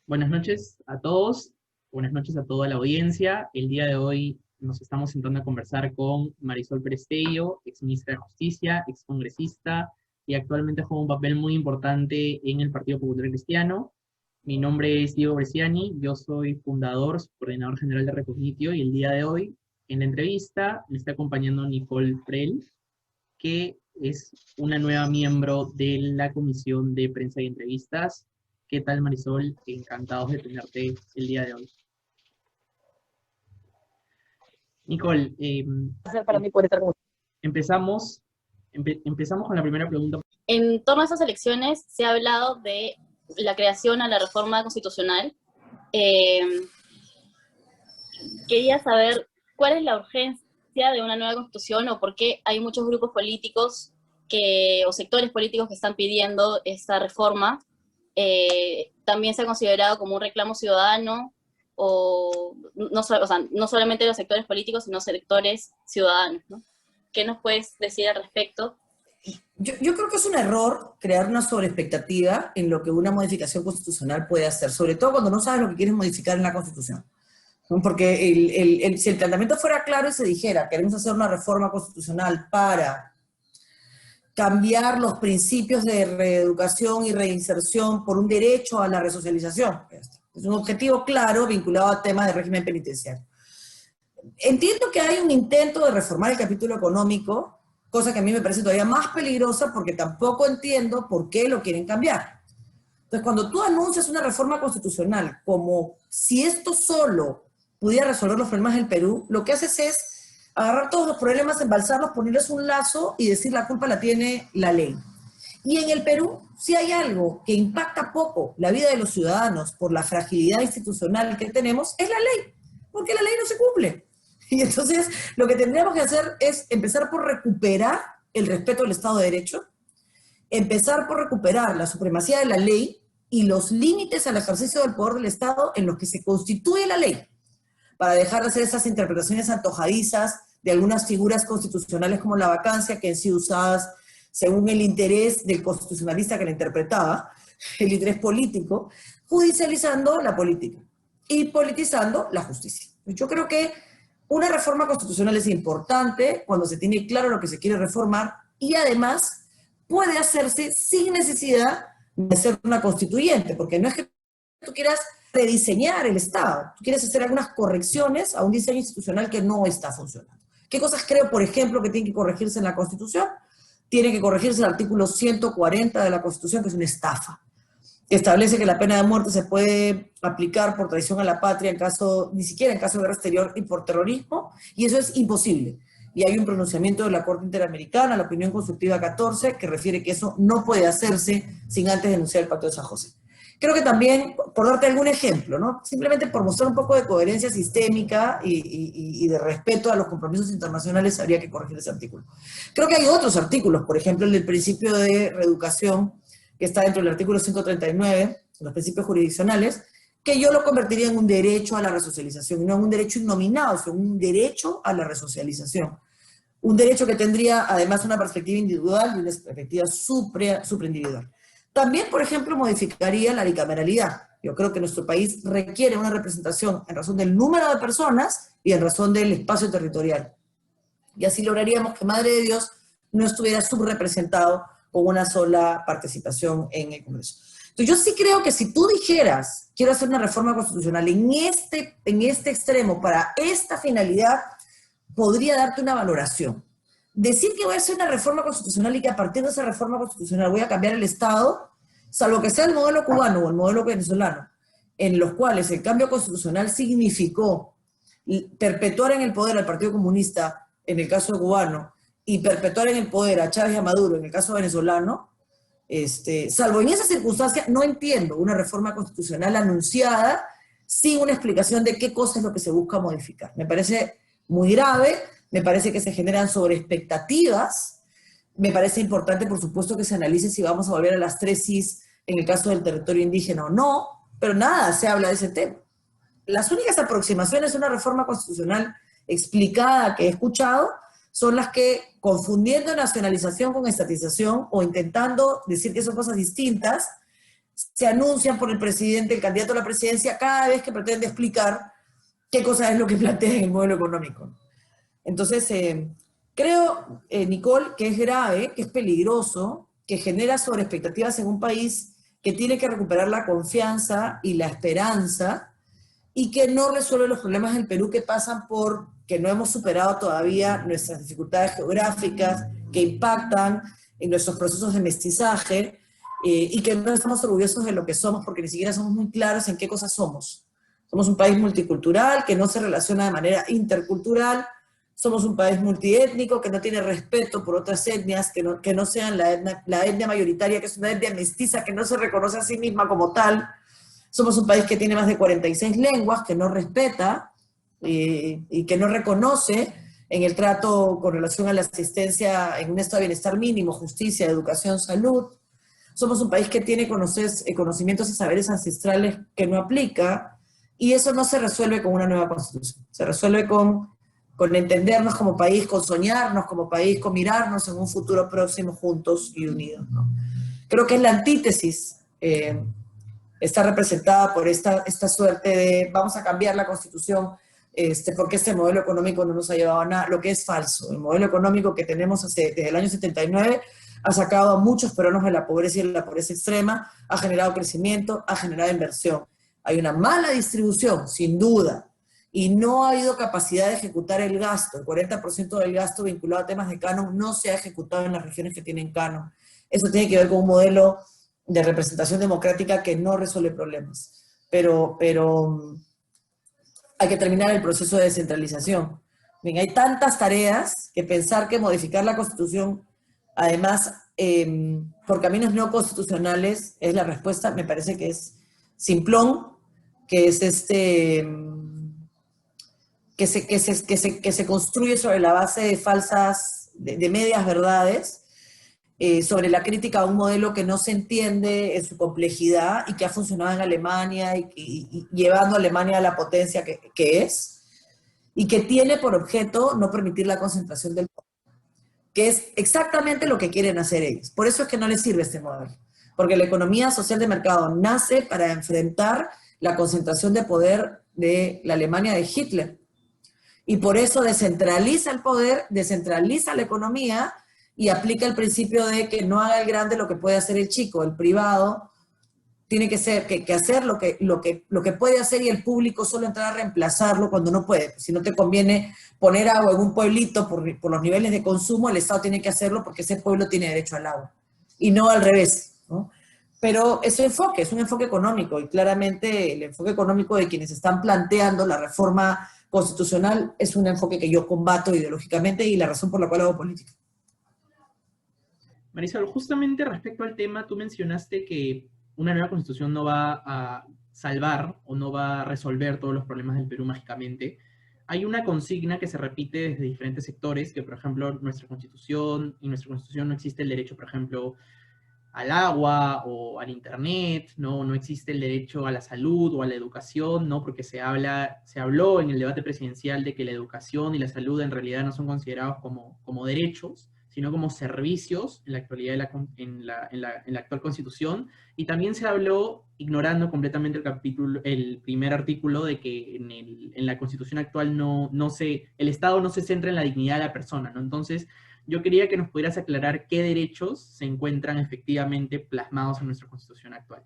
Buenas noches a todos, buenas noches a toda la audiencia. El día de hoy nos estamos sentando a conversar con Marisol Perestello, ex ministra de Justicia, ex congresista y actualmente juega un papel muy importante en el Partido Popular Cristiano. Mi nombre es Diego Bresciani, yo soy fundador, coordinador general de Recognitio, y el día de hoy en la entrevista me está acompañando Nicole Prell, que es una nueva miembro de la Comisión de Prensa y Entrevistas. ¿Qué tal, Marisol? Encantados de tenerte el día de hoy. Nicole, Para mí poder estar con empezamos, empezamos con la primera pregunta. En torno a esas elecciones se ha hablado de la creación a la reforma constitucional. Quería saber cuál es la urgencia de una nueva constitución o por qué hay muchos grupos políticos o sectores políticos que están pidiendo esta reforma. También se ha considerado como un reclamo ciudadano, no solamente los sectores políticos, sino sectores ciudadanos, ¿no? ¿Qué nos puedes decir al respecto? Yo creo que es un error crear una sobreexpectativa en lo que una modificación constitucional puede hacer, sobre todo cuando no sabes lo que quieres modificar en la Constitución. ¿No? Porque si el planteamiento fuera claro y se dijera, queremos hacer una reforma constitucional para cambiar los principios de reeducación y reinserción por un derecho a la resocialización. Es un objetivo claro vinculado a temas de régimen penitenciario. Entiendo que hay un intento de reformar el capítulo económico, cosa que a mí me parece todavía más peligrosa porque tampoco entiendo por qué lo quieren cambiar. Entonces, cuando tú anuncias una reforma constitucional como si esto solo pudiera resolver los problemas del Perú, lo que haces es agarrar todos los problemas, embalsarlos, ponerles un lazo y decir la culpa la tiene la ley. Y en el Perú, si hay algo que impacta poco la vida de los ciudadanos por la fragilidad institucional que tenemos, es la ley, porque la ley no se cumple. Y entonces lo que tendríamos que hacer es empezar por recuperar el respeto al Estado de Derecho, empezar por recuperar la supremacía de la ley y los límites al ejercicio del poder del Estado en los que se constituye la ley, para dejar de hacer esas interpretaciones antojadizas de algunas figuras constitucionales como la vacancia, que han sido usadas según el interés del constitucionalista que la interpretaba, el interés político, judicializando la política y politizando la justicia. Yo creo que una reforma constitucional es importante cuando se tiene claro lo que se quiere reformar y además puede hacerse sin necesidad de ser una constituyente, porque no es que tú quieras rediseñar el Estado, tú quieres hacer algunas correcciones a un diseño institucional que no está funcionando. ¿Qué cosas creo, por ejemplo, que tienen que corregirse en la Constitución? Tiene que corregirse el artículo 140 de la Constitución, que es una estafa, que establece que la pena de muerte se puede aplicar por traición a la patria ni siquiera en caso de guerra exterior y por terrorismo, y eso es imposible. Y hay un pronunciamiento de la Corte Interamericana, la opinión consultiva 14, que refiere que eso no puede hacerse sin antes denunciar el Pacto de San José. Creo que también, por darte algún ejemplo, ¿no? Simplemente por mostrar un poco de coherencia sistémica y de respeto a los compromisos internacionales, habría que corregir ese artículo. Creo que hay otros artículos, por ejemplo, el del principio de reeducación, que está dentro del artículo 139, los principios jurisdiccionales, que yo lo convertiría en un derecho a la resocialización, y no en un derecho innominado, sino un derecho a la resocialización. Un derecho que tendría, además, una perspectiva individual y una perspectiva supraindividual. También, por ejemplo, modificaría la bicameralidad. Yo creo que nuestro país requiere una representación en razón del número de personas y en razón del espacio territorial. Y así lograríamos que Madre de Dios no estuviera subrepresentado con una sola participación en el Congreso. Entonces yo sí creo que si tú dijeras, quiero hacer una reforma constitucional en este extremo para esta finalidad, podría darte una valoración. Decir que voy a hacer una reforma constitucional y que a partir de esa reforma constitucional voy a cambiar el Estado, salvo que sea el modelo cubano o el modelo venezolano, en los cuales el cambio constitucional significó perpetuar en el poder al Partido Comunista, en el caso cubano, y perpetuar en el poder a Chávez y a Maduro, en el caso venezolano, salvo en esa circunstancia, no entiendo una reforma constitucional anunciada sin una explicación de qué cosa es lo que se busca modificar. Me parece muy grave. Me parece que se generan sobreexpectativas. Me parece importante, por supuesto, que se analice si vamos a volver a las 3 Cis en el caso del territorio indígena o no, pero nada se habla de ese tema. Las únicas aproximaciones a una reforma constitucional explicada que he escuchado son las que, confundiendo nacionalización con estatización o intentando decir que son cosas distintas, se anuncian por el presidente, el candidato a la presidencia, cada vez que pretende explicar qué cosa es lo que plantea en el modelo económico. Entonces, creo, Nicole, que es grave, que es peligroso, que genera sobreexpectativas en un país que tiene que recuperar la confianza y la esperanza, y que no resuelve los problemas del Perú que pasan por que no hemos superado todavía nuestras dificultades geográficas, que impactan en nuestros procesos de mestizaje, y que no estamos orgullosos de lo que somos porque ni siquiera somos muy claros en qué cosas somos. Somos un país multicultural que no se relaciona de manera intercultural, somos un país multiétnico que no tiene respeto por otras etnias que no sean la etnia mayoritaria, que es una etnia mestiza que no se reconoce a sí misma como tal. Somos un país que tiene más de 46 lenguas, que no respeta y que no reconoce en el trato con relación a la asistencia en un estado de bienestar mínimo, justicia, educación, salud. Somos un país que tiene conocimientos y saberes ancestrales que no aplica, y eso no se resuelve con una nueva constitución. Se resuelve con entendernos como país, con soñarnos como país, con mirarnos en un futuro próximo juntos y unidos, ¿no? Creo que es la antítesis, está representada por esta suerte de vamos a cambiar la constitución porque este modelo económico no nos ha llevado a nada, lo que es falso. El modelo económico que tenemos desde el año 79 ha sacado a muchos peruanos de la pobreza y de la pobreza extrema, ha generado crecimiento, ha generado inversión. Hay una mala distribución, sin duda, y no ha habido capacidad de ejecutar el gasto. El 40% del gasto vinculado a temas de canon no se ha ejecutado en las regiones que tienen canon. Eso tiene que ver con un modelo de representación democrática que no resuelve problemas. Pero hay que terminar el proceso de descentralización. Bien, hay tantas tareas que pensar que modificar la Constitución, además, por caminos no constitucionales, es la respuesta, me parece que es simplón, que es que se construye sobre la base de falsas, de medias verdades, sobre la crítica a un modelo que no se entiende en su complejidad y que ha funcionado en Alemania y llevando a Alemania a la potencia que es, y que tiene por objeto no permitir la concentración del poder, que es exactamente lo que quieren hacer ellos. Por eso es que no les sirve este modelo, porque la economía social de mercado nace para enfrentar la concentración de poder de la Alemania de Hitler, y por eso descentraliza el poder, descentraliza la economía, y aplica el principio de que no haga el grande lo que puede hacer el chico, el privado tiene que hacer lo que puede hacer, y el público solo entrar a reemplazarlo cuando no puede. Si no te conviene poner agua en un pueblito por los niveles de consumo, el Estado tiene que hacerlo porque ese pueblo tiene derecho al agua, y no al revés, ¿no? Pero ese enfoque es un enfoque económico, y claramente el enfoque económico de quienes están planteando la reforma constitucional es un enfoque que yo combato ideológicamente, y la razón por la cual hago política. Marisol, justamente respecto al tema, tú mencionaste que una nueva constitución no va a salvar o no va a resolver todos los problemas del Perú mágicamente. Hay una consigna que se repite desde diferentes sectores, que por ejemplo en nuestra constitución no existe el derecho, por ejemplo, al agua o al internet, no existe el derecho a la salud o a la educación, ¿no? Porque se habló en el debate presidencial de que la educación y la salud en realidad no son considerados como derechos, sino como servicios en la actualidad en la actual Constitución, y también se habló, ignorando completamente el primer artículo, de que en la Constitución actual el Estado no se centra en la dignidad de la persona, ¿no? Entonces, yo quería que nos pudieras aclarar qué derechos se encuentran efectivamente plasmados en nuestra Constitución actual.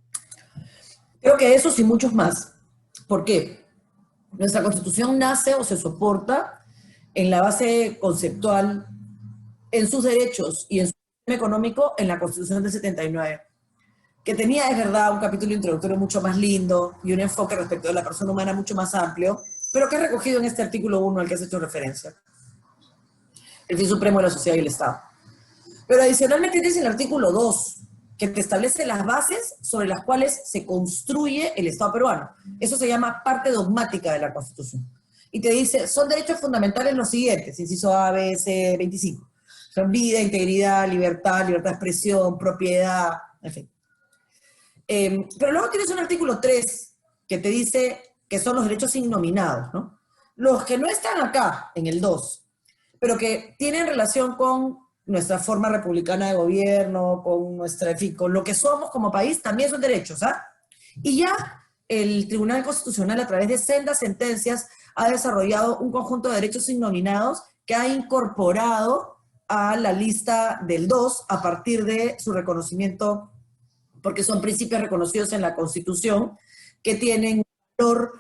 Creo que esos y muchos más. ¿Por qué? Nuestra Constitución nace o se soporta en la base conceptual, en sus derechos y en su sistema económico, en la Constitución del 79, que tenía, es verdad, un capítulo introductorio mucho más lindo y un enfoque respecto de la persona humana mucho más amplio, pero que es recogido en este artículo 1 al que has hecho referencia, el fin supremo de la sociedad y el Estado. Pero adicionalmente tienes el artículo 2, que te establece las bases sobre las cuales se construye el Estado peruano. Eso se llama parte dogmática de la Constitución. Y te dice, son derechos fundamentales los siguientes, inciso A, B, C, 25. Son vida, integridad, libertad de expresión, propiedad, en fin. Pero luego tienes un artículo 3 que te dice que son los derechos innominados, ¿no? Los que no están acá, en el 2, pero que tienen relación con nuestra forma republicana de gobierno, con nuestra, en fin, con lo que somos como país, también son derechos, ¿ah? Y ya el Tribunal Constitucional, a través de sendas sentencias, ha desarrollado un conjunto de derechos innominados que ha incorporado a la lista del 2 a partir de su reconocimiento, porque son principios reconocidos en la Constitución, que tienen valor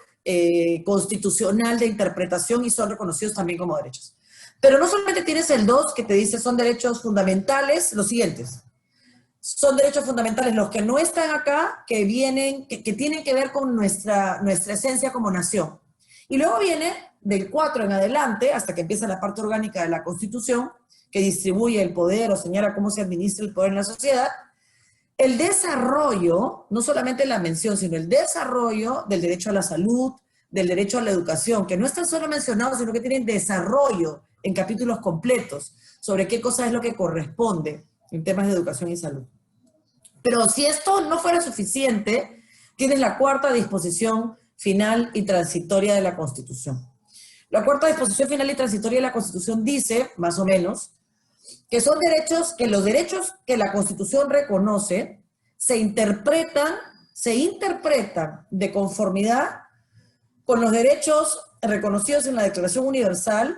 constitucional de interpretación y son reconocidos también como derechos. Pero no solamente tienes el 2 que te dice son derechos fundamentales, los siguientes. Son derechos fundamentales los que no están acá, que vienen, que tienen que ver con nuestra esencia como nación. Y luego viene del 4 en adelante, hasta que empieza la parte orgánica de la Constitución, que distribuye el poder o señala cómo se administra el poder en la sociedad, el desarrollo, no solamente la mención, sino el desarrollo del derecho a la salud, del derecho a la educación, que no están solo mencionados, sino que tienen desarrollo en capítulos completos sobre qué cosa es lo que corresponde en temas de educación y salud. Pero si esto no fuera suficiente, tienes la cuarta disposición final y transitoria de la Constitución. La cuarta disposición final y transitoria de la Constitución dice, más o menos, que son derechos, que los derechos que la Constitución reconoce se interpretan de conformidad con los derechos reconocidos en la Declaración Universal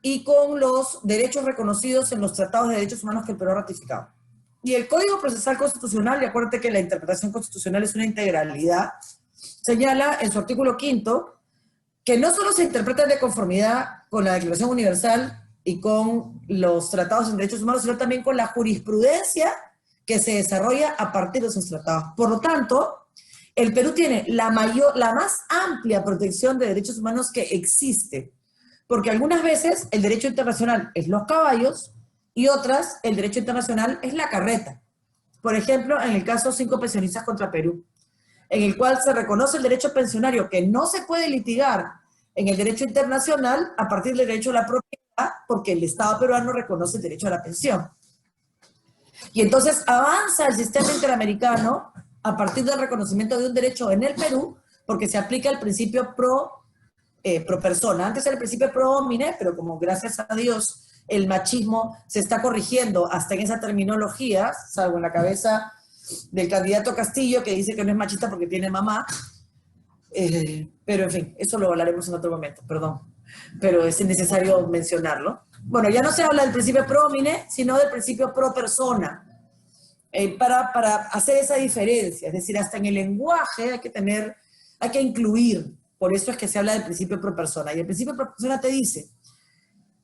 y con los derechos reconocidos en los tratados de derechos humanos que el Perú ha ratificado. Y el Código Procesal Constitucional, y acuérdate que la interpretación constitucional es una integralidad, señala en su artículo 5 que no solo se interpreta de conformidad con la Declaración Universal y con los tratados en derechos humanos, sino también con la jurisprudencia que se desarrolla a partir de esos tratados. Por lo tanto, el Perú tiene la más amplia protección de derechos humanos que existe, porque algunas veces el derecho internacional es los caballos y otras el derecho internacional es la carreta. Por ejemplo, en el caso 5 pensionistas contra Perú, en el cual se reconoce el derecho pensionario que no se puede litigar en el derecho internacional a partir del derecho a la propiedad, porque el Estado peruano reconoce el derecho a la pensión. Y entonces avanza el sistema interamericano a partir del reconocimiento de un derecho en el Perú, porque se aplica el principio pro persona. Antes era el principio pro homine, pero como gracias a Dios el machismo se está corrigiendo hasta en esa terminología, salvo en la cabeza del candidato Castillo, que dice que no es machista porque tiene mamá, pero en fin, eso lo hablaremos en otro momento, perdón, pero es necesario mencionarlo. Bueno, ya no se habla del principio pro homine, sino del principio pro persona, para hacer esa diferencia, es decir, hasta en el lenguaje hay que incluir, por eso es que se habla del principio pro persona, y el principio pro persona te dice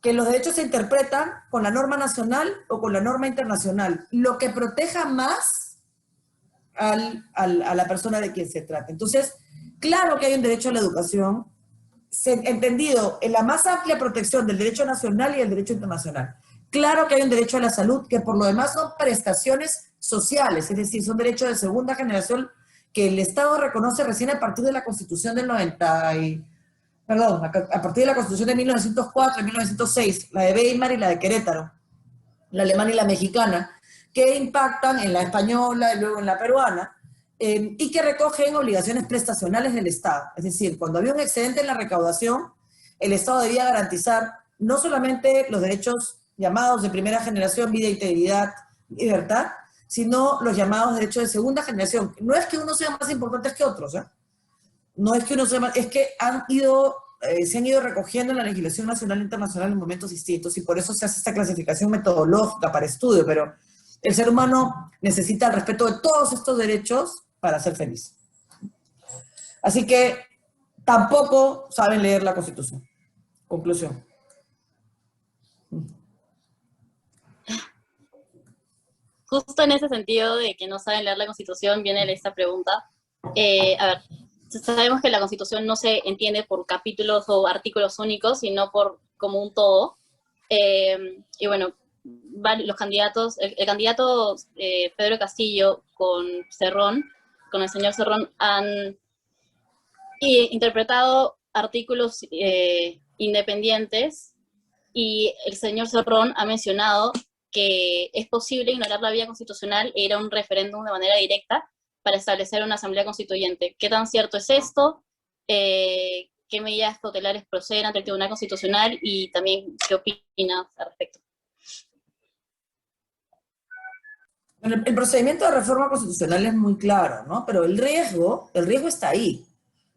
que los derechos se interpretan con la norma nacional o con la norma internacional, lo que proteja más a la persona de quien se trata. Entonces, claro que hay un derecho a la educación, entendido en la más amplia protección del derecho nacional y el derecho internacional. Claro que hay un derecho a la salud, que por lo demás son prestaciones sociales, es decir, son derechos de segunda generación que el Estado reconoce recién a partir de la Constitución del a partir de la Constitución de 1904 y 1906, la de Weimar y la de Querétaro, la alemana y la mexicana, que impactan en la española y luego en la peruana, y que recogen obligaciones prestacionales del Estado. Es decir, cuando había un excedente en la recaudación, el Estado debía garantizar no solamente los derechos llamados de primera generación, vida, integridad, libertad, sino los llamados derechos de segunda generación. No es que unos sean más importantes que otros, ¿eh? No es que uno sea más, es que se han ido recogiendo en la legislación nacional e internacional en momentos distintos, y por eso se hace esta clasificación metodológica para estudio, pero el ser humano necesita el respeto de todos estos derechos para ser feliz. Así que tampoco saben leer la Constitución. Conclusión. Justo en ese sentido de que no saben leer la Constitución, viene esta pregunta. A ver, sabemos que la Constitución no se entiende por capítulos o artículos únicos, sino como un todo. Y bueno, los candidatos, el candidato Pedro Castillo con el señor Cerrón, han interpretado artículos independientes, y el señor Cerrón ha mencionado que es posible ignorar la vía constitucional e ir a un referéndum de manera directa para establecer una asamblea constituyente. ¿Qué tan cierto es esto? ¿Qué medidas cautelares proceden ante el Tribunal Constitucional? Y también, ¿qué opinas al respecto? Bueno, el procedimiento de reforma constitucional es muy claro, ¿no? Pero el riesgo está ahí.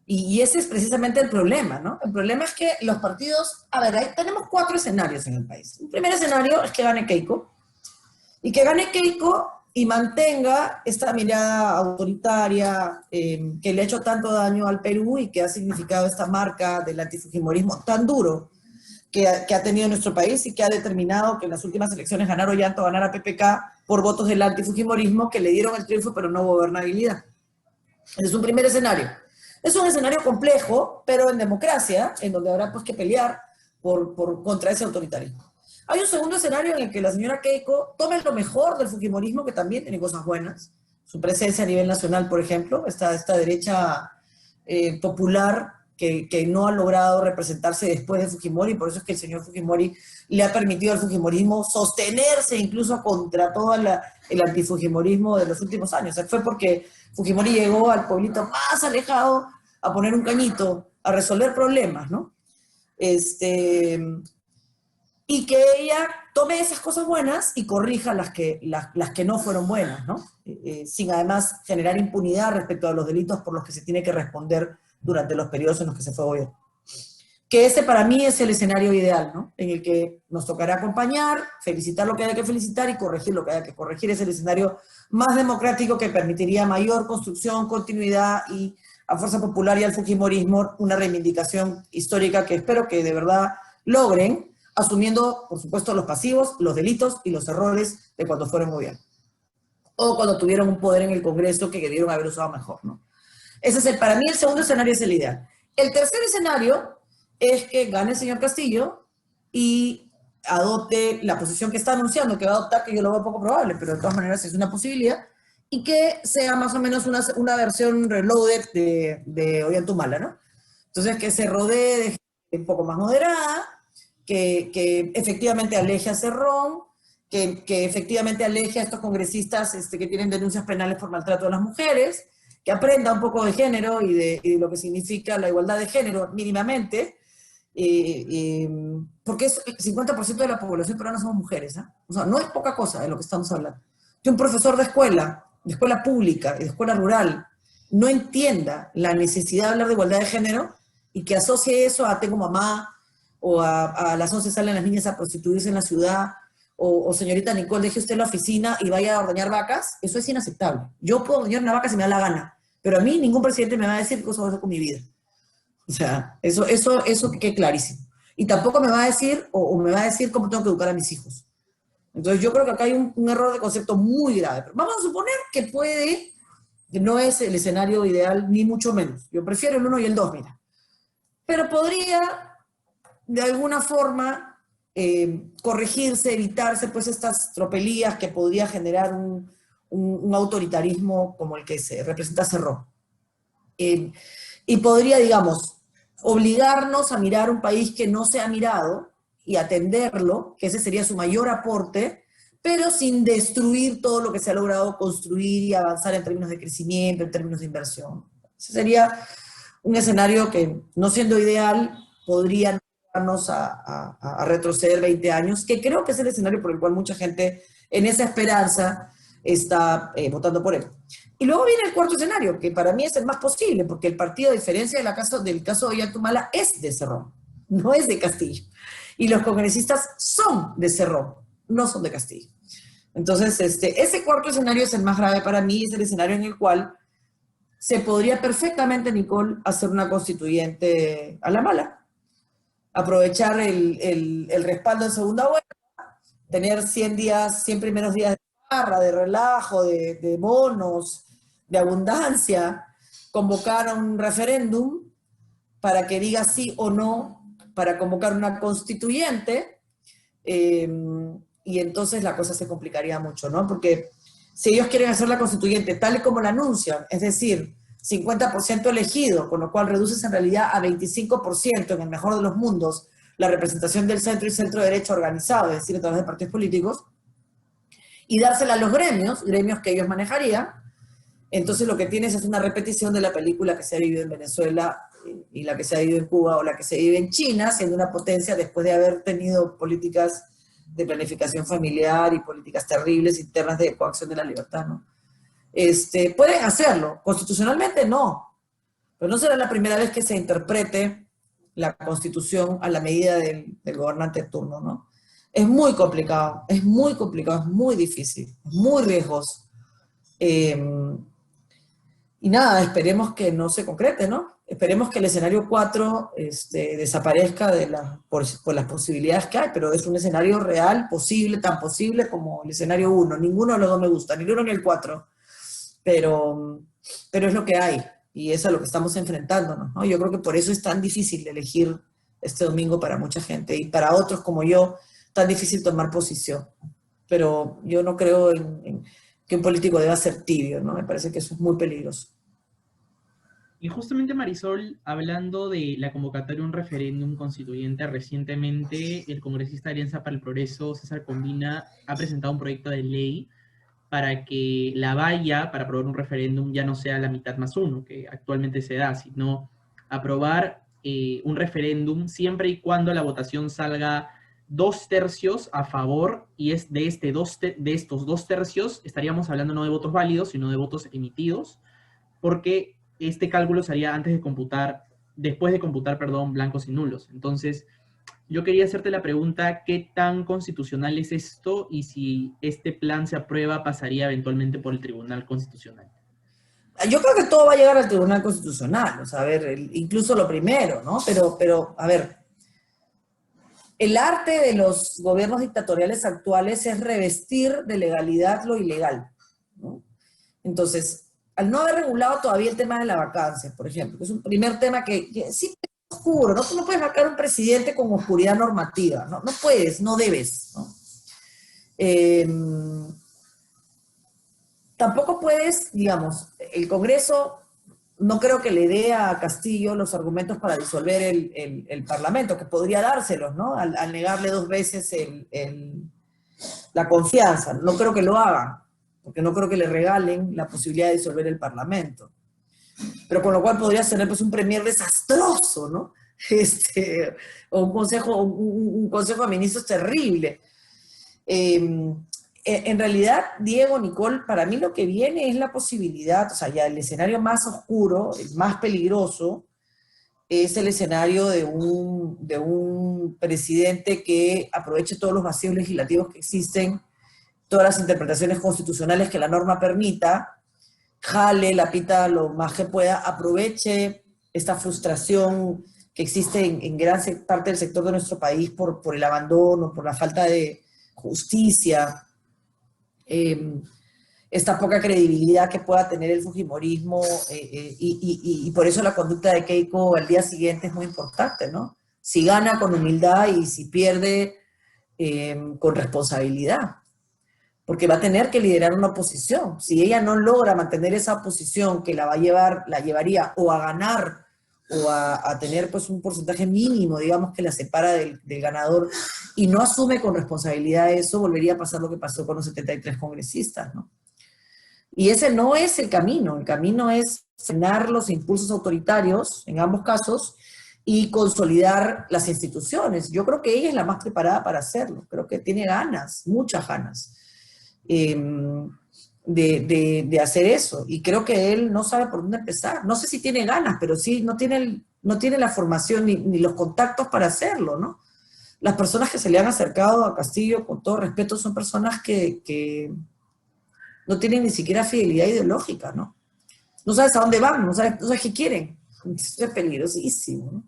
Y ese es precisamente el problema, ¿no? El problema es que los partidos, a ver, tenemos 4 escenarios en el país. El primer escenario es que gane Keiko, y mantenga esta mirada autoritaria que le ha hecho tanto daño al Perú y que ha significado esta marca del antifujimorismo tan duro que ha tenido nuestro país y que ha determinado que en las últimas elecciones ganara Ollanta, ganara PPK por votos del antifujimorismo que le dieron el triunfo pero no gobernabilidad. Ese es un primer escenario. Es un escenario complejo, pero en democracia, en donde habrá pues que pelear contra ese autoritarismo. Hay un segundo escenario en el que la señora Keiko tome lo mejor del fujimorismo, que también tiene cosas buenas, su presencia a nivel nacional, por ejemplo, esta derecha popular que no ha logrado representarse después de Fujimori, por eso es que el señor Fujimori le ha permitido al fujimorismo sostenerse incluso contra todo el antifujimorismo de los últimos años. O sea, fue porque Fujimori llegó al pueblito más alejado a poner un cañito, a resolver problemas, ¿no? Y que ella tome esas cosas buenas y corrija las que no fueron buenas, ¿no? Sin además generar impunidad respecto a los delitos por los que se tiene que responder durante los periodos en los que se fue gobierno. Que ese para mí es el escenario ideal, ¿no? En el que nos tocará acompañar, felicitar lo que haya que felicitar y corregir lo que haya que corregir. Es el escenario más democrático que permitiría mayor construcción, continuidad y a Fuerza Popular y al fujimorismo una reivindicación histórica que espero que de verdad logren, asumiendo, por supuesto, los pasivos, los delitos y los errores de cuando fueron gobierno. O cuando tuvieron un poder en el Congreso que debieron haber usado mejor, ¿no? Ese es para mí el segundo escenario es el ideal. El tercer escenario es que gane el señor Castillo y adopte la posición que está anunciando que va a adoptar, que yo lo veo poco probable, pero de todas maneras es una posibilidad, y que sea más o menos una versión reloaded de Ollanta, ¿no? Entonces, que se rodee de gente un poco más moderada, que efectivamente aleje a Cerrón, que efectivamente aleje a estos congresistas que tienen denuncias penales por maltrato a las mujeres, que aprenda un poco de género y de lo que significa la igualdad de género mínimamente, porque el 50% de la población peruana somos mujeres, ¿eh? O sea, no es poca cosa de lo que estamos hablando. Que un profesor de escuela pública y de escuela rural, no entienda la necesidad de hablar de igualdad de género y que asocie eso a tengo mamá, o a las 11 salen las niñas a prostituirse en la ciudad, o señorita Nicole, deje usted la oficina y vaya a ordeñar vacas, eso es inaceptable. Yo puedo ordeñar una vaca si me da la gana, pero a mí ningún presidente me va a decir qué cosa voy a hacer con mi vida. O sea, eso quede clarísimo. Y tampoco me va a decir, o me va a decir cómo tengo que educar a mis hijos. Entonces yo creo que acá hay un error de concepto muy grave. Pero vamos a suponer que no es el escenario ideal, ni mucho menos. Yo prefiero el 1 y el 2, mira. Pero podría, de alguna forma, corregirse, evitarse pues estas tropelías que podría generar un autoritarismo como el que se representa Cerrón. Y podría, digamos, obligarnos a mirar un país que no se ha mirado y atenderlo, que ese sería su mayor aporte, pero sin destruir todo lo que se ha logrado construir y avanzar en términos de crecimiento, en términos de inversión. Ese sería un escenario que, no siendo ideal, podría llevarnos a retroceder 20 años, que creo que es el escenario por el cual mucha gente, en esa esperanza, está votando por él. Y luego viene el cuarto escenario, que para mí es el más posible, porque el partido, a diferencia del caso de Ollanta, es de Cerrón, no es de Castillo. Y los congresistas son de Cerrón, no son de Castillo. Entonces, ese cuarto escenario es el más grave para mí, es el escenario en el cual se podría perfectamente, Nicole, hacer una constituyente a la mala. Aprovechar el respaldo en segunda vuelta, tener 100 primeros días de barra, de relajo, de bonos, de abundancia, convocar a un referéndum para que diga sí o no, para convocar una constituyente, y entonces la cosa se complicaría mucho, ¿no? Porque si ellos quieren hacer la constituyente tal y como la anuncian, es decir, 50% elegido, con lo cual reduces en realidad a 25%, en el mejor de los mundos, la representación del centro y centro-derecha organizado, es decir, a través de partidos políticos, y dársela a los gremios que ellos manejarían, entonces lo que tienes es una repetición de la película que se ha vivido en Venezuela y la que se ha vivido en Cuba o la que se vive en China, siendo una potencia después de haber tenido políticas de planificación familiar y políticas terribles internas de coacción de la libertad, ¿no? Pueden hacerlo, constitucionalmente no, pero no será la primera vez que se interprete la Constitución a la medida del gobernante de turno, ¿no? Es muy complicado, es muy difícil, es muy riesgoso. Y nada, esperemos que no se concrete, ¿no? Esperemos que el escenario 4 desaparezca por las posibilidades que hay, pero es un escenario real, posible, tan posible como el escenario 1. Ninguno de los dos me gusta, ni el 1 ni el 4, pero es lo que hay, y es a lo que estamos enfrentándonos, ¿no? Yo creo que por eso es tan difícil elegir este domingo para mucha gente, y para otros como yo, tan difícil tomar posición. Pero yo no creo que un político deba ser tibio, ¿no? Me parece que eso es muy peligroso. Y justamente, Marisol, hablando de la convocatoria de un referéndum constituyente, recientemente el congresista de Alianza para el Progreso, César Combina, ha presentado un proyecto de ley para que la valla para aprobar un referéndum ya no sea la mitad más uno, que actualmente se da, sino aprobar un referéndum siempre y cuando la votación salga 2/3 a favor, y es de estos 2/3 estaríamos hablando no de votos válidos, sino de votos emitidos, porque este cálculo se haría después de computar, blancos y nulos. Entonces, yo quería hacerte la pregunta, ¿qué tan constitucional es esto? Y si este plan se aprueba, pasaría eventualmente por el Tribunal Constitucional. Yo creo que todo va a llegar al Tribunal Constitucional, o sea, a ver, incluso lo primero, ¿no? Pero, a ver, el arte de los gobiernos dictatoriales actuales es revestir de legalidad lo ilegal, ¿no? Entonces, al no haber regulado todavía el tema de la vacancia, por ejemplo, que es un primer tema que sí es oscuro, ¿no? Tú no puedes vacar un presidente con oscuridad normativa, ¿no? No puedes, no debes, ¿no? Tampoco puedes, digamos, el Congreso no creo que le dé a Castillo los argumentos para disolver el Parlamento, que podría dárselos, ¿no? Al negarle 2 veces la confianza. No creo que lo hagan, porque no creo que le regalen la posibilidad de disolver el Parlamento. Pero con lo cual podría tener pues un premier desastroso, ¿no? O un consejo de ministros terrible. En realidad, Diego, Nicole, para mí lo que viene es la posibilidad, o sea, ya el escenario más oscuro, el más peligroso, es el escenario de un presidente que aproveche todos los vacíos legislativos que existen, todas las interpretaciones constitucionales que la norma permita, jale la pita lo más que pueda, aproveche esta frustración que existe en gran parte del sector de nuestro país por el abandono, por la falta de justicia, esta poca credibilidad que pueda tener el fujimorismo, y por eso la conducta de Keiko al día siguiente es muy importante, ¿no? Si gana con humildad y si pierde con responsabilidad, porque va a tener que liderar una oposición. Si ella no logra mantener esa oposición que la llevaría o a ganar o a tener pues un porcentaje mínimo, digamos, que la separa del ganador, y no asume con responsabilidad eso, volvería a pasar lo que pasó con los 73 congresistas, ¿no? Y ese no es el camino es frenar los impulsos autoritarios, en ambos casos, y consolidar las instituciones. Yo creo que ella es la más preparada para hacerlo, creo que tiene ganas, muchas ganas, de hacer eso, y creo que él no sabe por dónde empezar. No sé si tiene ganas, pero sí no tiene la formación ni los contactos para hacerlo, ¿no? Las personas que se le han acercado a Castillo, con todo respeto, son personas que no tienen ni siquiera fidelidad ideológica, ¿no? No sabes a dónde van, no sabes qué quieren. Eso es peligrosísimo, ¿no?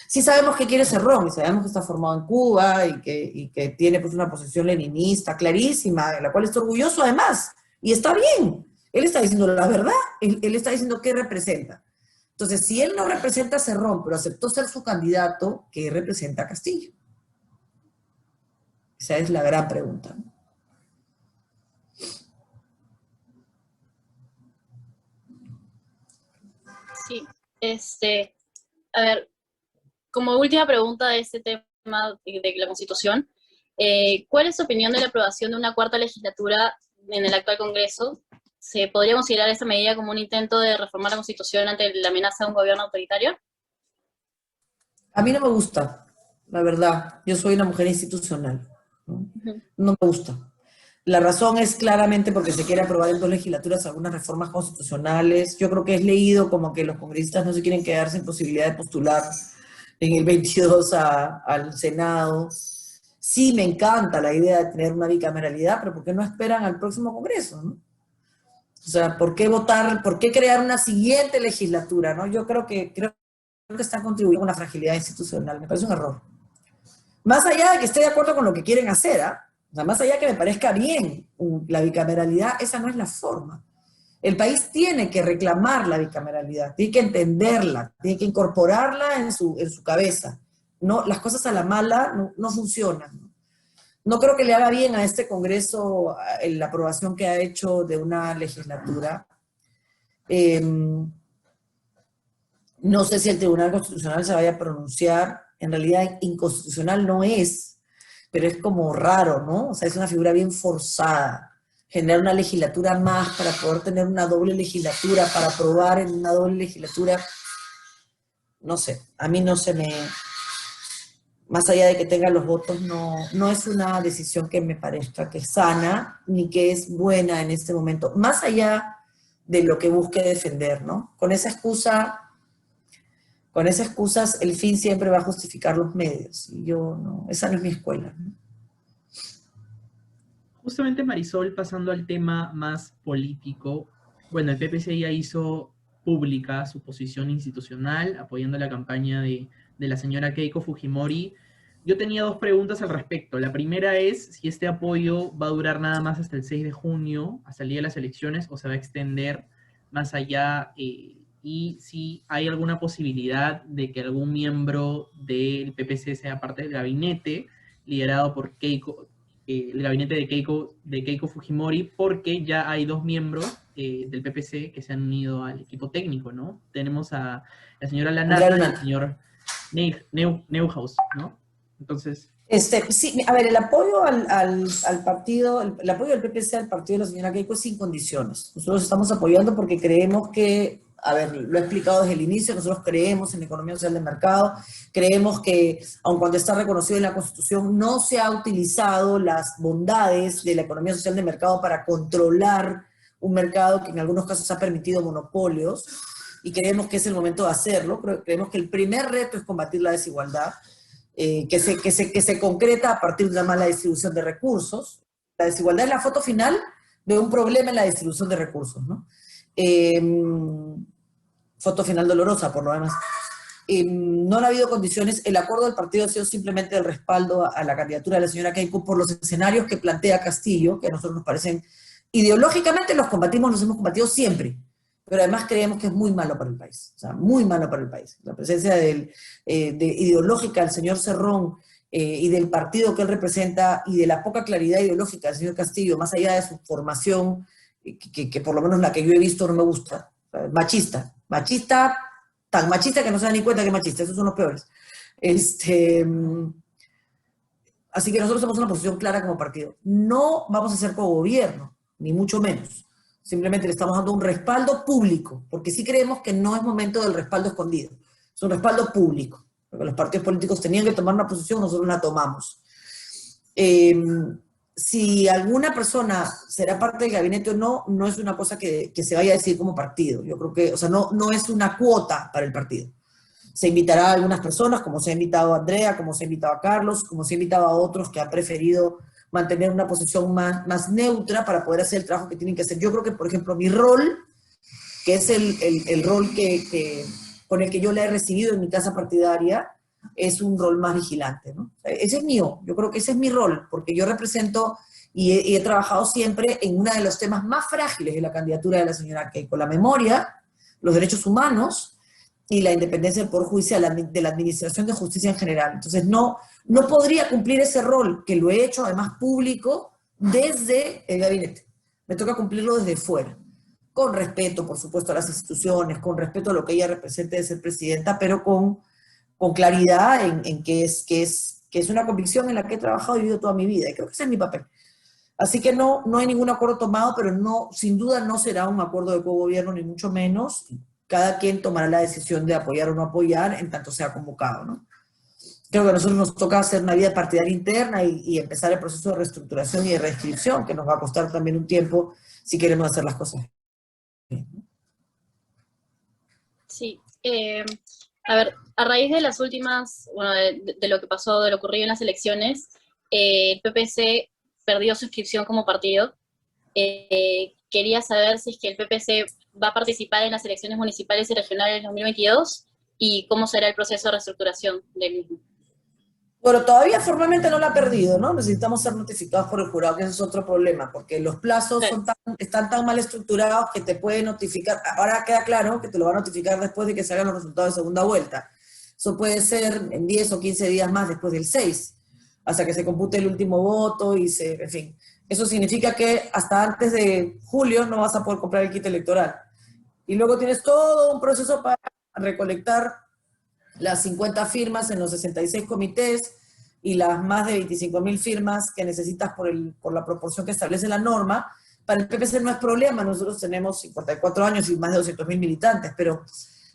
Sí sabemos que quiere Cerrón, y sabemos que está formado en Cuba y que tiene pues una posición leninista clarísima, de la cual está orgulloso además, y está bien. Él está diciendo la verdad, él está diciendo qué representa. Entonces, si él no representa a Cerrón, pero aceptó ser su candidato, ¿qué representa a Castillo? Esa es la gran pregunta, ¿no? Sí, a ver, como última pregunta de este tema de la Constitución, ¿cuál es su opinión de la aprobación de una 4ª legislatura en el actual Congreso? ¿Se podría considerar esta medida como un intento de reformar la Constitución ante la amenaza de un gobierno autoritario? A mí no me gusta, la verdad. Yo soy una mujer institucional. ¿no? No me gusta. La razón es claramente porque se quiere aprobar en 2 legislaturas algunas reformas constitucionales. Yo creo que es leído como que los congresistas no se quieren quedar sin posibilidad de postular en el 22 al Senado. Sí, me encanta la idea de tener una bicameralidad, pero ¿por qué no esperan al próximo Congreso, no? O sea, ¿por qué votar, por qué crear una siguiente legislatura, no? Yo creo que están contribuyendo a una fragilidad institucional. Me parece un error. Más allá de que esté de acuerdo con lo que quieren hacer, ¿ah? O sea, más allá de que me parezca bien la bicameralidad, esa no es la forma. El país tiene que reclamar la bicameralidad, tiene que entenderla, tiene que incorporarla en su cabeza. No, las cosas a la mala no funcionan. No creo que le haga bien a este Congreso la aprobación que ha hecho de una legislatura. No sé si el Tribunal Constitucional se vaya a pronunciar. En realidad inconstitucional no es, pero es como raro, ¿no? O sea, es una figura bien forzada. Generar una legislatura más para poder tener una doble legislatura, para aprobar en una doble legislatura, no sé, a mí no se me... Más allá de que tenga los votos, no es una decisión que me parezca que es sana, ni que es buena en este momento, más allá de lo que busque defender, ¿no? Con esa excusa, el fin siempre va a justificar los medios, y yo no, esa no es mi escuela, ¿no? Justamente, Marisol, pasando al tema más político, bueno, el PPC ya hizo pública su posición institucional, apoyando la campaña de la señora Keiko Fujimori. Yo tenía 2 preguntas al respecto. La primera es si este apoyo va a durar nada más hasta el 6 de junio, hasta el día de las elecciones, o se va a extender más allá, y si hay alguna posibilidad de que algún miembro del PPC sea parte del gabinete liderado por Keiko, el gabinete de Keiko Fujimori, porque ya hay 2 miembros del PPC que se han unido al equipo técnico, ¿no? Tenemos a la señora Lanata y el señor Neuhaus, ¿no? Entonces... Sí, a ver, el apoyo al partido, el apoyo del PPC al partido de la señora Keiko es sin condiciones. Nosotros estamos apoyando porque creemos que, a ver, lo he explicado desde el inicio, nosotros creemos en la economía social de mercado, creemos que, aun cuando está reconocido en la Constitución, no se ha utilizado las bondades de la economía social de mercado para controlar un mercado que en algunos casos ha permitido monopolios, y creemos que es el momento de hacerlo. Creemos que el primer reto es combatir la desigualdad, que se concreta a partir de una mala distribución de recursos. La desigualdad es la foto final de un problema en la distribución de recursos, ¿no? Foto final dolorosa, por lo demás. No han habido condiciones. El acuerdo del partido ha sido simplemente el respaldo a la candidatura de la señora Keiko por los escenarios que plantea Castillo, que a nosotros nos parecen, ideológicamente los combatimos, los hemos combatido siempre, pero además creemos que es muy malo para el país, o sea, muy malo para el país. La presencia ideológica del señor Cerrón y del partido que él representa, y de la poca claridad ideológica del señor Castillo, más allá de su formación, que por lo menos la que yo he visto no me gusta, machista, tan machista que no se da ni cuenta que es machista, esos son los peores. Así que nosotros tenemos una posición clara como partido. No vamos a hacer cogobierno, ni mucho menos. Simplemente le estamos dando un respaldo público, porque sí creemos que no es momento del respaldo escondido. Es un respaldo público, porque los partidos políticos tenían que tomar una posición, nosotros la tomamos. Si alguna persona será parte del gabinete o no, no es una cosa que se vaya a decidir como partido. Yo creo que, o sea, no es una cuota para el partido. Se invitará a algunas personas, como se ha invitado a Andrea, como se ha invitado a Carlos, como se ha invitado a otros que han preferido mantener una posición más neutra para poder hacer el trabajo que tienen que hacer. Yo creo que, por ejemplo, mi rol, que es el rol con el que yo le he recibido en mi casa partidaria, es un rol más vigilante, ¿no? Ese es mío, yo creo que ese es mi rol, porque yo represento y he trabajado siempre en uno de los temas más frágiles de la candidatura de la señora Keiko: la memoria, los derechos humanos y la independencia del Poder Judicial, de la administración de justicia en general. Entonces no podría cumplir ese rol, que lo he hecho además público, desde el gabinete. Me toca cumplirlo desde fuera, con respeto, por supuesto, a las instituciones, con respeto a lo que ella represente de ser presidenta, pero con claridad en que es una convicción en la que he trabajado y vivido toda mi vida, y creo que ese es mi papel. Así que no hay ningún acuerdo tomado, pero sin duda no será un acuerdo de cogobierno, ni mucho menos. Cada quien tomará la decisión de apoyar o no apoyar en tanto sea convocado, ¿no? Creo que a nosotros nos toca hacer una vida partidaria interna y empezar el proceso de reestructuración y de reescripción, que nos va a costar también un tiempo si queremos hacer las cosas bien. Sí. A ver, a raíz de las últimas, bueno, de lo que pasó, de lo ocurrido en las elecciones, el PPC perdió su inscripción como partido. Quería saber si es que el PPC va a participar en las elecciones municipales y regionales del 2022 y cómo será el proceso de reestructuración del mismo. Bueno, todavía formalmente no la ha perdido, ¿no? Necesitamos ser notificados por el jurado, que ese es otro problema, porque los plazos están tan mal estructurados que te puede notificar, ahora queda claro que te lo va a notificar después de que salgan los resultados de segunda vuelta. Eso puede ser en 10 o 15 días más después del 6, hasta que se compute el último voto en fin. Eso significa que hasta antes de julio no vas a poder comprar el kit electoral. Y luego tienes todo un proceso para recolectar las 50 firmas en los 66 comités y las más de 25.000 firmas que necesitas por la proporción que establece la norma. Para el PPC no es problema, nosotros tenemos 54 años y más de 200.000 militantes, pero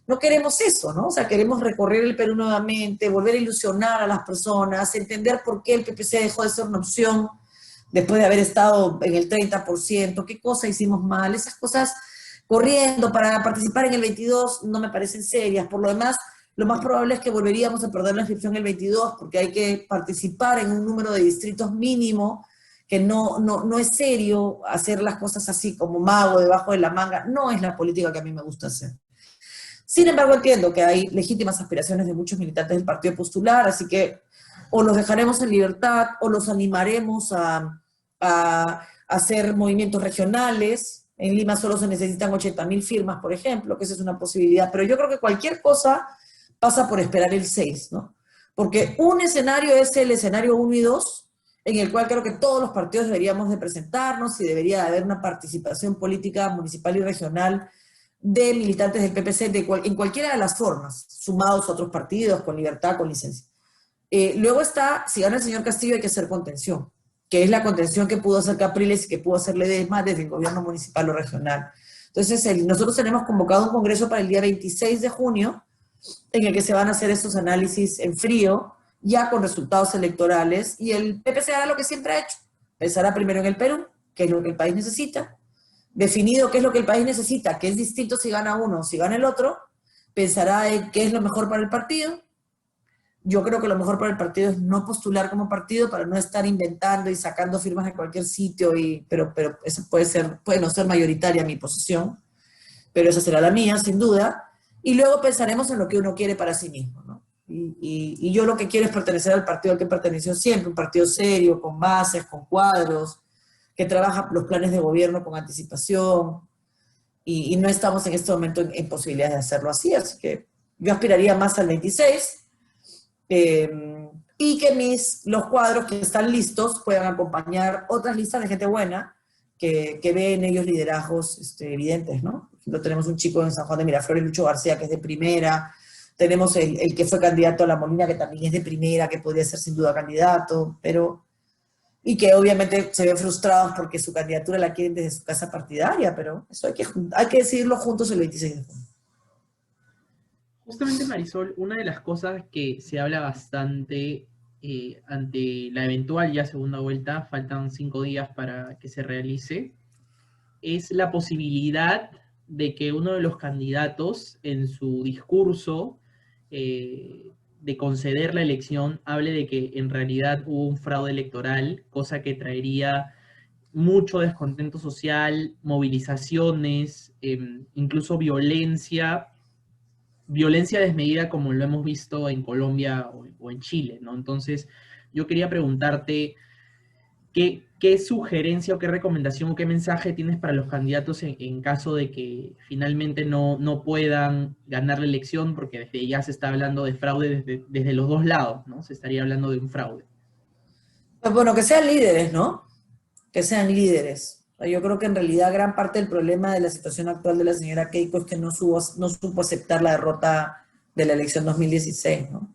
no queremos eso, ¿no? O sea, queremos recorrer el Perú nuevamente, volver a ilusionar a las personas, entender por qué el PPC dejó de ser una opción después de haber estado en el 30%, qué cosa hicimos mal, esas cosas corriendo para participar en el 22 no me parecen serias. Por lo demás, lo más probable es que volveríamos a perder la inscripción el 22 porque hay que participar en un número de distritos mínimo, que no es serio hacer las cosas así como mago debajo de la manga, no es la política que a mí me gusta hacer. Sin embargo, entiendo que hay legítimas aspiraciones de muchos militantes del partido postular, así que o los dejaremos en libertad o los animaremos a hacer movimientos regionales. En Lima solo se necesitan 80.000 firmas, por ejemplo, que esa es una posibilidad, pero yo creo que cualquier cosa pasa por esperar el 6, ¿no? Porque un escenario es el escenario 1 y 2, en el cual creo que todos los partidos deberíamos de presentarnos y debería haber una participación política municipal y regional de militantes del PPC en cualquiera de las formas, sumados a otros partidos, con libertad, con licencia. Luego está, si gana el señor Castillo hay que hacer contención, que es la contención que pudo hacer Capriles y que pudo hacer Ledesma desde el gobierno municipal o regional. Entonces, nosotros tenemos convocado un congreso para el día 26 de junio, en el que se van a hacer estos análisis en frío, ya con resultados electorales, y el PPC hará lo que siempre ha hecho. Pensará primero en el Perú, que es lo que el país necesita, definido qué es lo que el país necesita, que es distinto si gana uno o si gana el otro, pensará en qué es lo mejor para el partido. Yo creo que lo mejor para el partido es no postular como partido para no estar inventando y sacando firmas de cualquier sitio, pero eso puede no ser mayoritaria mi posición, pero esa será la mía, sin duda. Y luego pensaremos en lo que uno quiere para sí mismo, ¿no? Y yo lo que quiero es pertenecer al partido al que he pertenecido siempre, un partido serio, con bases, con cuadros, que trabaja los planes de gobierno con anticipación, y no estamos en este momento en posibilidades de hacerlo así que yo aspiraría más al 26, y que los cuadros que están listos puedan acompañar otras listas de gente buena que ve en ellos liderazgos evidentes, ¿no? Por ejemplo, tenemos un chico en San Juan de Miraflores, Lucho García, que es de primera, tenemos el que fue candidato a La Molina, que también es de primera, que podría ser sin duda candidato, y que obviamente se ven frustrados porque su candidatura la quieren desde su casa partidaria, pero eso hay que decidirlo juntos el 26 de junio. Justamente, Marisol, una de las cosas que se habla bastante ante la eventual ya segunda vuelta, faltan 5 días para que se realice, es la posibilidad de que uno de los candidatos en su discurso de conceder la elección hable de que en realidad hubo un fraude electoral, cosa que traería mucho descontento social, movilizaciones, incluso violencia desmedida como lo hemos visto en Colombia o en Chile, ¿no? Entonces, yo quería preguntarte, ¿qué sugerencia o qué recomendación o qué mensaje tienes para los candidatos en caso de que finalmente no puedan ganar la elección? Porque desde ya se está hablando de fraude desde los dos lados, ¿no? Se estaría hablando de un fraude. Pues bueno, que sean líderes, ¿no? Que sean líderes. Yo creo que en realidad gran parte del problema de la situación actual de la señora Keiko es que no supo aceptar la derrota de la elección 2016, ¿no?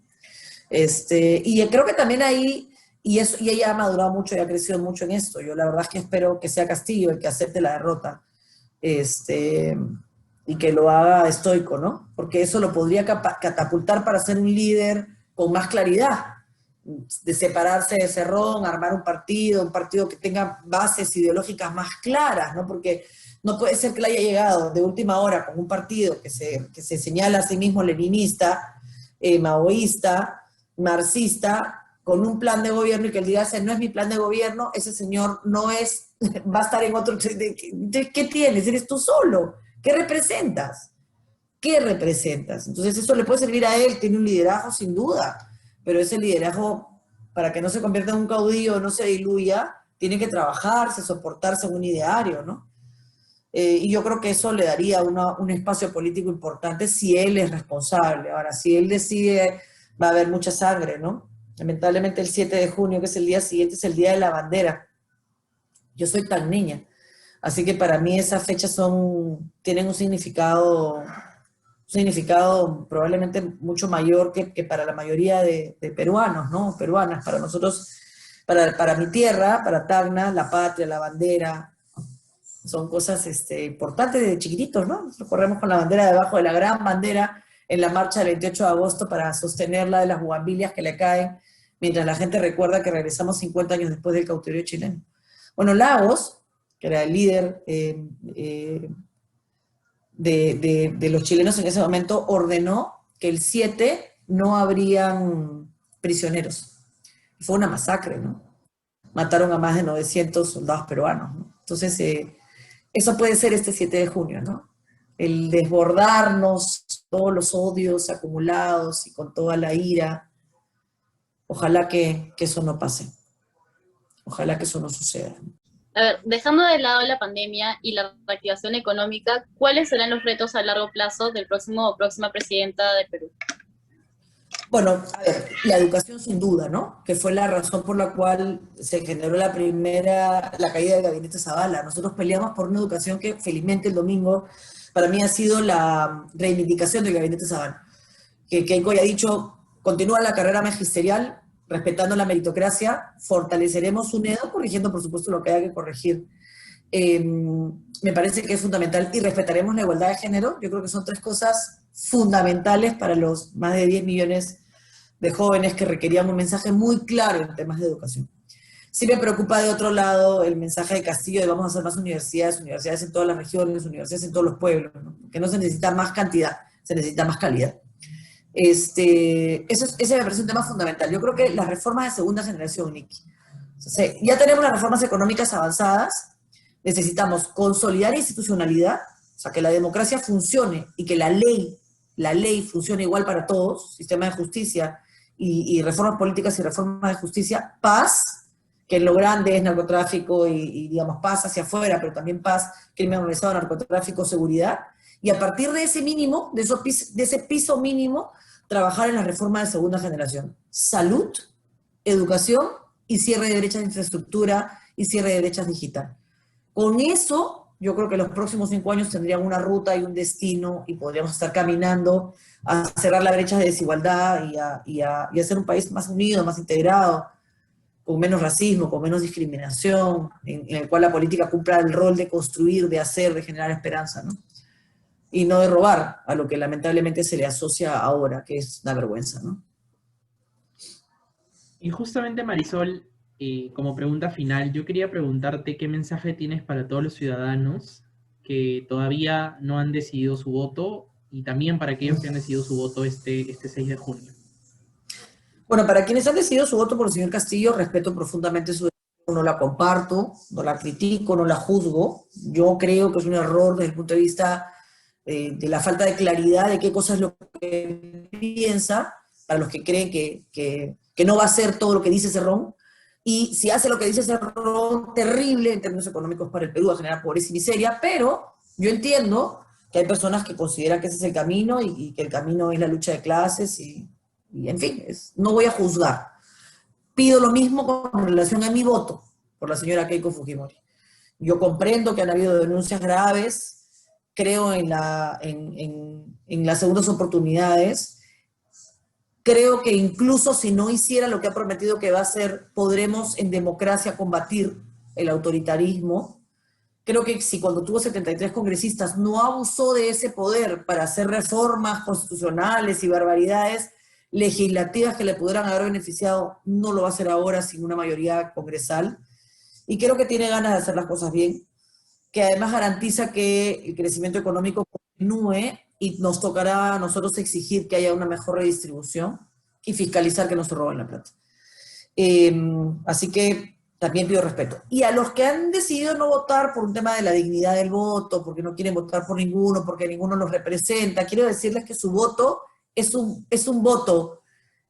Y creo que también ahí, y ella ha madurado mucho y ha crecido mucho en esto. Yo la verdad es que espero que sea Castillo el que acepte la derrota, y que lo haga estoico, ¿no? Porque eso lo podría catapultar para ser un líder con más claridad. de separarse de Cerrón, armar un partido que tenga bases ideológicas más claras, ¿no? Porque no puede ser que le haya llegado de última hora con un partido que se señala a sí mismo leninista, maoísta, marxista, con un plan de gobierno y que él diga, ese no es mi plan de gobierno, ese señor no es, va a estar en otro... ¿Qué tienes? ¿Eres tú solo? ¿Qué representas? ¿Qué representas? Entonces eso le puede servir a él, tiene un liderazgo sin duda, pero ese liderazgo, para que no se convierta en un caudillo, no se diluya, tiene que trabajarse, soportarse en un ideario, ¿no? Y yo creo que eso le daría un espacio político importante si él es responsable. Ahora, si él decide, va a haber mucha sangre, ¿no? Lamentablemente el 7 de junio, que es el día siguiente, es el Día de la Bandera. Yo soy tan niña, así que para mí esas fechas tienen un significado probablemente mucho mayor que para la mayoría de peruanos, ¿no? Peruanas. Para nosotros, para mi tierra, para Tacna, la patria, la bandera, son cosas importantes desde chiquititos, ¿no? Nosotros corremos con la bandera debajo de la gran bandera en la marcha del 28 de agosto para sostenerla de las bugambilias que le caen, mientras la gente recuerda que regresamos 50 años después del cautiverio chileno. Bueno, Lagos, que era el líder de los chilenos en ese momento, ordenó que el 7 no habrían prisioneros. Fue una masacre, ¿no? Mataron a más de 900 soldados peruanos, ¿no? Entonces, eso puede ser este 7 de junio, ¿no? El desbordarnos, todos los odios acumulados y con toda la ira. Ojalá que eso no pase. Ojalá que eso no suceda. A ver, dejando de lado la pandemia y la reactivación económica, ¿cuáles serán los retos a largo plazo del próximo o próxima presidenta de Perú? Bueno, a ver, la educación sin duda, ¿no? Que fue la razón por la cual se generó la caída del gabinete Zavala. Nosotros peleamos por una educación que felizmente el domingo para mí ha sido la reivindicación del gabinete Zavala. Que Keiko ya ha dicho, continúa la carrera magisterial, respetando la meritocracia, fortaleceremos UNEDO, corrigiendo por supuesto lo que haya que corregir. Me parece que es fundamental, y respetaremos la igualdad de género. Yo creo que son tres cosas fundamentales para los más de 10 millones de jóvenes que requerían un mensaje muy claro en temas de educación. Sí me preocupa de otro lado el mensaje de Castillo de vamos a hacer más universidades en todas las regiones, universidades en todos los pueblos, ¿no? Que no se necesita más cantidad, se necesita más calidad. Ese me parece un tema fundamental. Yo creo que las reformas de segunda generación, Nicky, ya tenemos las reformas económicas avanzadas, necesitamos consolidar institucionalidad, o sea, que la democracia funcione y que la ley funcione igual para todos, sistema de justicia y reformas políticas y reformas de justicia, paz, que en lo grande es narcotráfico y digamos, paz hacia afuera, pero también paz, crimen organizado, narcotráfico, seguridad, y a partir de ese mínimo, de ese piso mínimo, trabajar en la reforma de segunda generación. Salud, educación y cierre de brechas de infraestructura y cierre de brechas digital. Con eso, yo creo que los próximos 5 años tendrían una ruta y un destino y podríamos estar caminando a cerrar la brecha de desigualdad y a ser un país más unido, más integrado, con menos racismo, con menos discriminación, en el cual la política cumpla el rol de construir, de hacer, de generar esperanza, ¿no? Y no de robar, a lo que lamentablemente se le asocia ahora, que es una vergüenza, ¿no? Y justamente, Marisol, como pregunta final, yo quería preguntarte qué mensaje tienes para todos los ciudadanos que todavía no han decidido su voto y también para aquellos que han decidido su voto este 6 de junio. Bueno, para quienes han decidido su voto por el señor Castillo, respeto profundamente su decisión, no la comparto, no la critico, no la juzgo. Yo creo que es un error desde el punto de vista de la falta de claridad de qué cosa es lo que piensa, para los que creen que no va a hacer todo lo que dice Cerrón, y si hace lo que dice Cerrón, terrible en términos económicos para el Perú, va a generar pobreza y miseria, pero yo entiendo que hay personas que consideran que ese es el camino y que el camino es la lucha de clases y en fin, no voy a juzgar. Pido lo mismo con relación a mi voto por la señora Keiko Fujimori. Yo comprendo que han habido denuncias graves, creo en las segundas oportunidades, creo que incluso si no hiciera lo que ha prometido que va a hacer, podremos en democracia combatir el autoritarismo. Creo que si cuando tuvo 73 congresistas no abusó de ese poder para hacer reformas constitucionales y barbaridades, legislativas que le pudieran haber beneficiado, no lo va a hacer ahora sin una mayoría congresal. Y creo que tiene ganas de hacer las cosas bien, que además garantiza que el crecimiento económico continúe y nos tocará a nosotros exigir que haya una mejor redistribución y fiscalizar que no se roben la plata. Así que también pido respeto. Y a los que han decidido no votar por un tema de la dignidad del voto, porque no quieren votar por ninguno, porque ninguno los representa, quiero decirles que su voto es un voto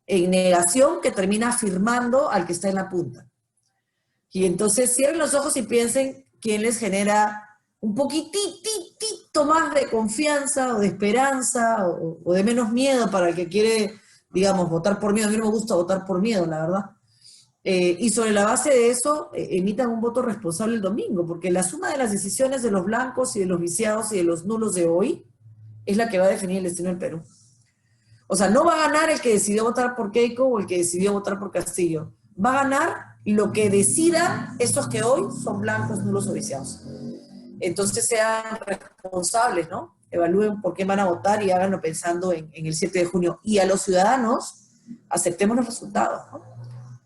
en negación que termina afirmando al que está en la punta. Y entonces cierren los ojos y piensen quién les genera un poquitito más de confianza o de esperanza o de menos miedo para el que quiere, digamos, votar por miedo. A mí no me gusta votar por miedo, la verdad. Y sobre la base de eso, emitan un voto responsable el domingo, porque la suma de las decisiones de los blancos y de los viciados y de los nulos de hoy es la que va a definir el destino del Perú. O sea, no va a ganar el que decidió votar por Keiko o el que decidió votar por Castillo. Va a ganar lo que decidan esos que hoy son blancos, nulos o viciados. Entonces sean responsables, ¿no? Evalúen por qué van a votar y háganlo pensando en el 7 de junio. Y a los ciudadanos, aceptemos los resultados, ¿no?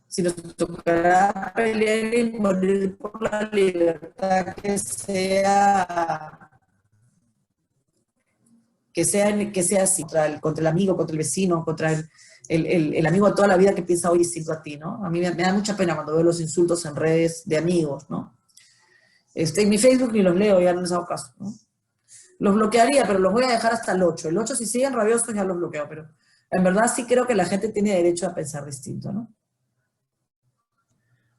Si nos tocará pelear y morir por la libertad, que sea así, contra el amigo, contra el vecino, contra el amigo de toda la vida que piensa hoy distinto a ti, ¿no? A mí me da mucha pena cuando veo los insultos en redes de amigos, ¿no? En mi Facebook ni los leo, ya no les hago caso, ¿no? Los bloquearía, pero los voy a dejar hasta el 8. El 8 si siguen rabiosos ya los bloqueo, pero en verdad sí creo que la gente tiene derecho a pensar distinto, ¿no?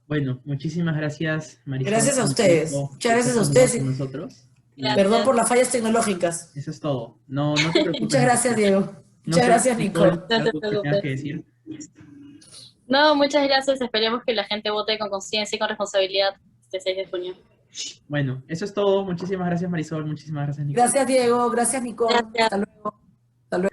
Bueno, muchísimas gracias, Marisol. Gracias a ustedes. Muchas gracias a ustedes. Con nosotros. Perdón por las fallas tecnológicas. Eso es todo. No te preocupes. Muchas gracias, Diego. Muchas gracias, Nicole. No te preocupes. No, muchas gracias. Esperemos que la gente vote con conciencia y con responsabilidad este 6 de junio. Bueno, eso es todo. Muchísimas gracias, Marisol. Muchísimas gracias, Nicole. Gracias, Diego. Gracias, Nicole. Gracias. Hasta luego. Hasta luego.